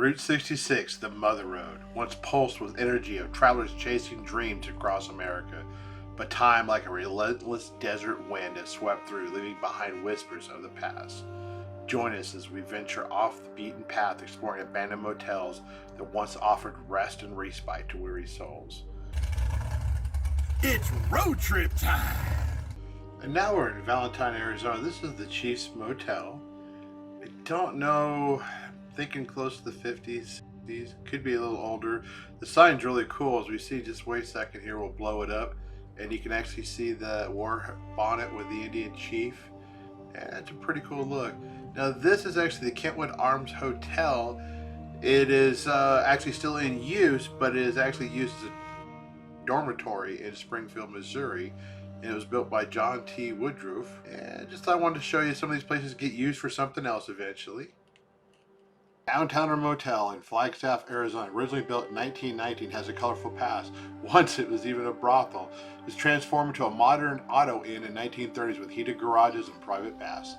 Route 66, the Mother Road, once pulsed with energy of travelers chasing dreams across America. But time, like a relentless desert wind, has swept through, leaving behind whispers of the past. Join us as we venture off the beaten path, exploring abandoned motels that once offered rest and respite to weary souls. It's road trip time! And now we're in Valentine, Arizona. This is the Chief's Motel. I don't know, I'm thinking close to the 50s. These could be a little older. The sign's really cool. As we see, just wait a second here, we'll blow it up. And you can actually see the war bonnet with the Indian chief. And it's a pretty cool look. Now this is actually the Kentwood Arms Hotel. It is actually still in use, but it is actually used as a dormitory in Springfield, Missouri. And it was built by John T. Woodruff. And just thought I wanted to show you some of these places get used for something else eventually. Downtowner Motel in Flagstaff, Arizona, originally built in 1919, has a colorful past. Once it was even a brothel. It was transformed into a modern auto inn in 1930s with heated garages and private baths.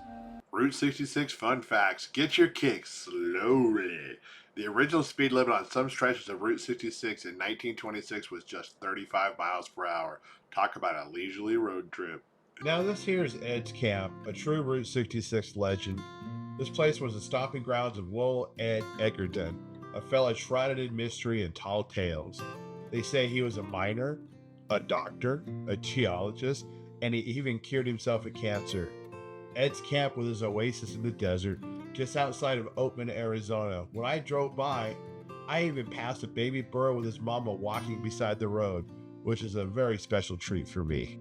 Route 66 fun facts. Get your kicks slowly. The original speed limit on some stretches of Route 66 in 1926 was just 35 miles per hour. Talk about a leisurely road trip. Now this here is Ed's Camp, a true Route 66 legend. This place was the stomping grounds of Lowell Ed Egerton, a fellow shrouded in mystery and tall tales. They say he was a miner, a doctor, a geologist, and he even cured himself of cancer. Ed's Camp was his oasis in the desert, just outside of Oatman, Arizona. When I drove by, I even passed a baby burro with his mama walking beside the road, which is a very special treat for me.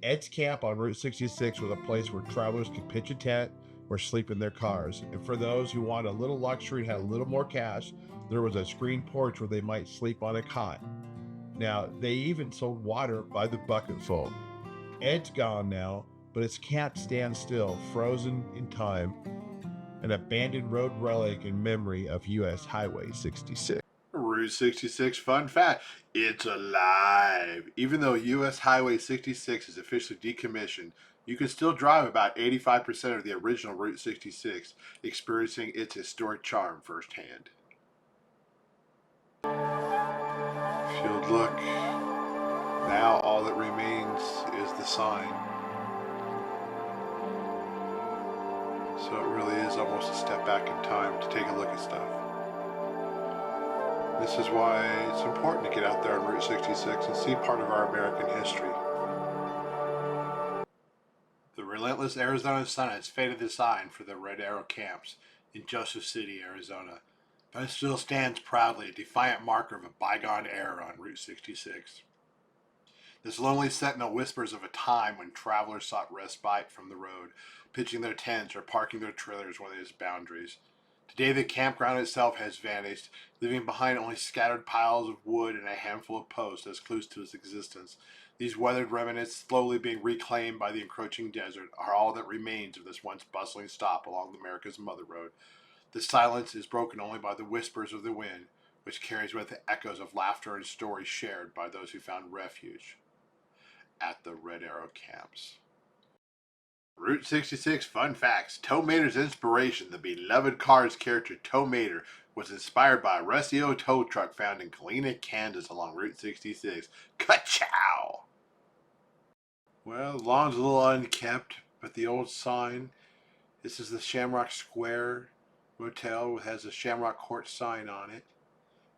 Ed's Camp on Route 66 was a place where travelers could pitch a tent or sleep in their cars. And for those who want a little luxury and had a little more cash, there was a screen porch where they might sleep on a cot. Now, they even sold water by the bucketful. Ed's gone now, but his camp stands still, frozen in time, an abandoned road relic in memory of US Highway 66. Route 66 fun fact, it's alive. Even though US Highway 66 is officially decommissioned, you can still drive about 85% of the original Route 66, experiencing its historic charm firsthand. If you'll look, now all that remains is the sign. So it really is almost a step back in time to take a look at stuff. This is why it's important to get out there on Route 66 and see part of our American history. The relentless Arizona sun has faded the sign for the Red Arrow camps in Joseph City, Arizona, but it still stands proudly, a defiant marker of a bygone era on Route 66. This lonely sentinel whispers of a time when travelers sought respite from the road, pitching their tents or parking their trailers where its boundaries. Today the campground itself has vanished, leaving behind only scattered piles of wood and a handful of posts as clues to its existence. These weathered remnants, slowly being reclaimed by the encroaching desert, are all that remains of this once bustling stop along America's Mother Road. The silence is broken only by the whispers of the wind, which carries with it echoes of laughter and stories shared by those who found refuge at the Red Arrow camps. Route 66 fun facts. Tow Mater's inspiration, the beloved Cars character Tow Mater, was inspired by a rusty old tow truck found in Galena, Kansas along Route 66. Ka-chow! Well, the lawn's a little unkept, but the old sign, this is the Shamrock Square Motel, has a Shamrock Court sign on it.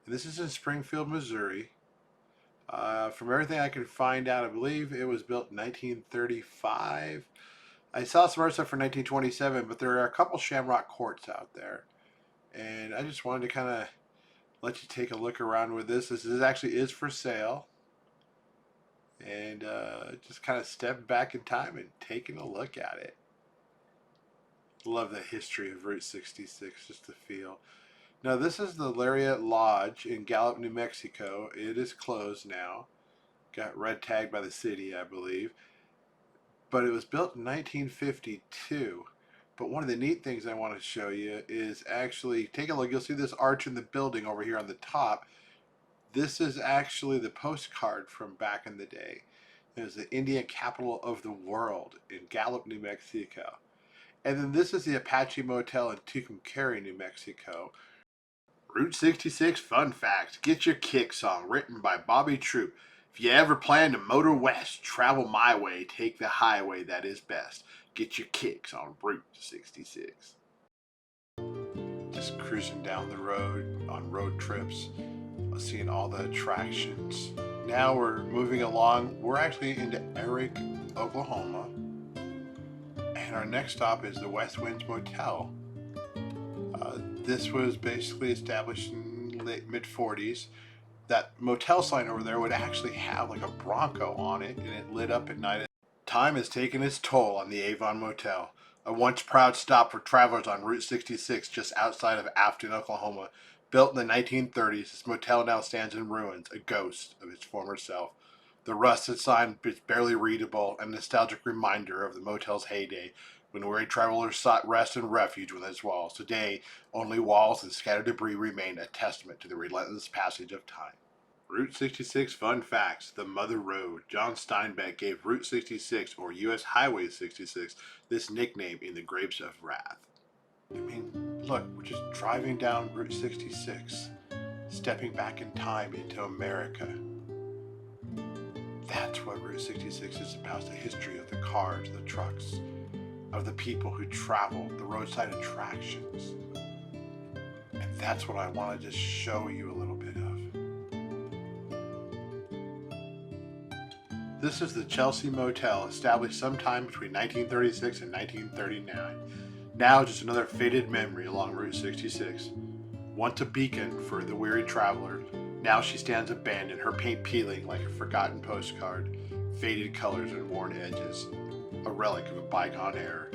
And this is in Springfield, Missouri. From everything I could find out, I believe it was built in 1935. I saw some other stuff for 1927, but there are a couple Shamrock Courts out there. And I just wanted to kind of let you take a look around with this. This actually is for sale. And just kind of stepping back in time and taking a look at it. Love the history of Route 66, just the feel. Now this is the Lariat Lodge in Gallup, New Mexico. It is closed now. Got red tagged by the city, I believe. But it was built in 1952. But one of the neat things I want to show you is actually, take a look, you'll see this arch in the building over here on the top. This is actually the postcard from back in the day. It was the Indian capital of the world in Gallup, New Mexico. And then this is the Apache Motel in Tucumcari, New Mexico, Route 66 Fun Facts. Get Your Kick song, written by Bobby Troop. If you ever plan to motor west, travel my way, take the highway that is best. Get your kicks on Route 66. Just cruising down the road on road trips, seeing all the attractions. Now we're moving along. We're actually into Erick, Oklahoma. And our next stop is the West Winds Motel. This was basically established in late mid-40s. That motel sign over there would actually have like a Bronco on it, and it lit up at night. Time has taken its toll on the Avon Motel, a once proud stop for travelers on Route 66 just outside of Afton, Oklahoma. Built in the 1930s, this motel now stands in ruins, a ghost of its former self. The rusted sign is barely readable, a nostalgic reminder of the motel's heyday, when weary travelers sought rest and refuge within its walls. Today, only walls and scattered debris remain, a testament to the relentless passage of time. Route 66 Fun Facts. The Mother Road. John Steinbeck gave Route 66, or U.S. Highway 66, this nickname in The Grapes of Wrath. I mean, look, we're just driving down Route 66, stepping back in time into America. That's what Route 66 is about, the history of the cars, the trucks, of the people who travel, the roadside attractions. And that's what I want to just show you a little bit of. This is the Chelsea Motel, established sometime between 1936 and 1939. Now just another faded memory along Route 66. Once a beacon for the weary traveler, now she stands abandoned, her paint peeling like a forgotten postcard, faded colors and worn edges, a relic of a bygone era.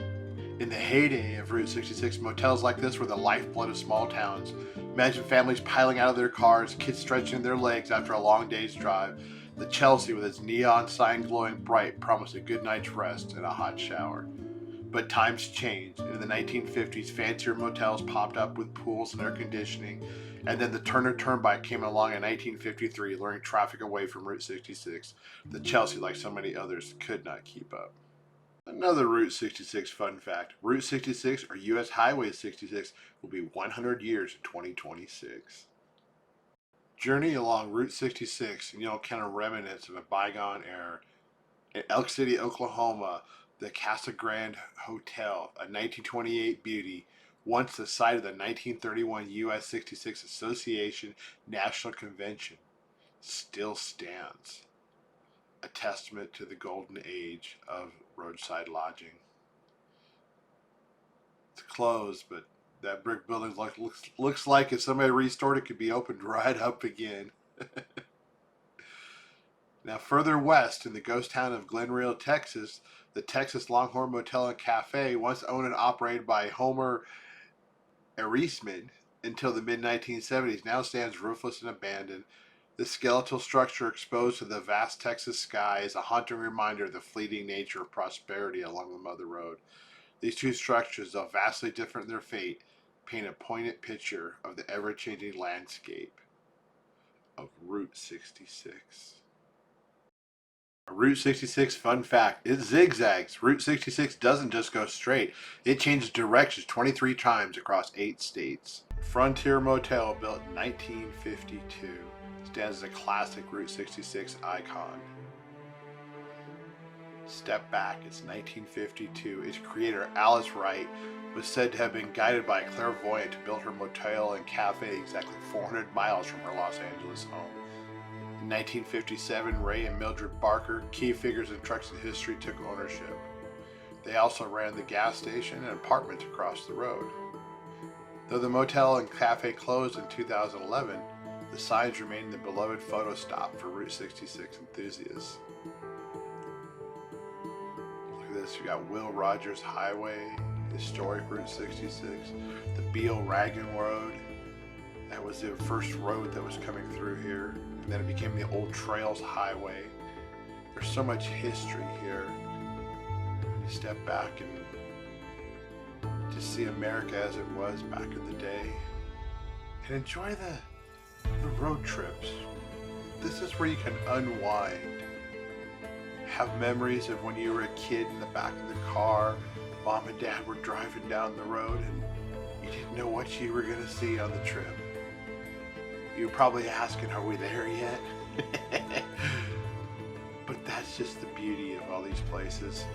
In the heyday of Route 66, motels like this were the lifeblood of small towns. Imagine families piling out of their cars, kids stretching their legs after a long day's drive. The Chelsea, with its neon sign glowing bright, promised a good night's rest and a hot shower. But times changed. In the 1950s, fancier motels popped up with pools and air conditioning, and then the Turner Turnpike came along in 1953, luring traffic away from Route 66. The Chelsea, like so many others, could not keep up. Another Route 66 fun fact. Route 66, or U.S. Highway 66, will be 100 years in 2026. Journey along Route 66, and you'll encounter remnants of a bygone era. In Elk City, Oklahoma, the Casa Grande Hotel, a 1928 beauty, once the site of the 1931 U.S. 66 Association National Convention, still stands. A testament to the golden age of roadside lodging. It's closed, but that brick building looks like if somebody restored it, could be opened right up again. Now, further west in the ghost town of Glenrio, Texas, the Texas Longhorn Motel and Cafe, once owned and operated by Homer Erickman until the mid-1970s, now stands roofless and abandoned. The skeletal structure exposed to the vast Texas sky is a haunting reminder of the fleeting nature of prosperity along the Mother Road. These two structures, though vastly different in their fate, paint a poignant picture of the ever-changing landscape of Route 66. A Route 66 fun fact, it zigzags. Route 66 doesn't just go straight, it changes directions 23 times across 8 states. Frontier Motel, built in 1952, stands as a classic Route 66 icon. Step back, it's 1952. Its creator, Alice Wright, was said to have been guided by a clairvoyant to build her motel and cafe exactly 400 miles from her Los Angeles home. In 1957, Ray and Mildred Barker, key figures in Truxton history, took ownership. They also ran the gas station and apartments across the road. Though the motel and cafe closed in 2011, the signs remain the beloved photo stop for Route 66 enthusiasts. Look at this, we got Will Rogers Highway, historic Route 66, the Beale Ragan Road. That was the first road that was coming through here, and then it became the Old Trails Highway. There's so much history here. You step back and just see America as it was back in the day, and enjoy the road trips. This is where you can unwind, have memories of when you were a kid in the back of the car, mom and dad were driving down the road and you didn't know what you were going to see on the trip. You're probably asking, are we there yet? But that's just the beauty of all these places.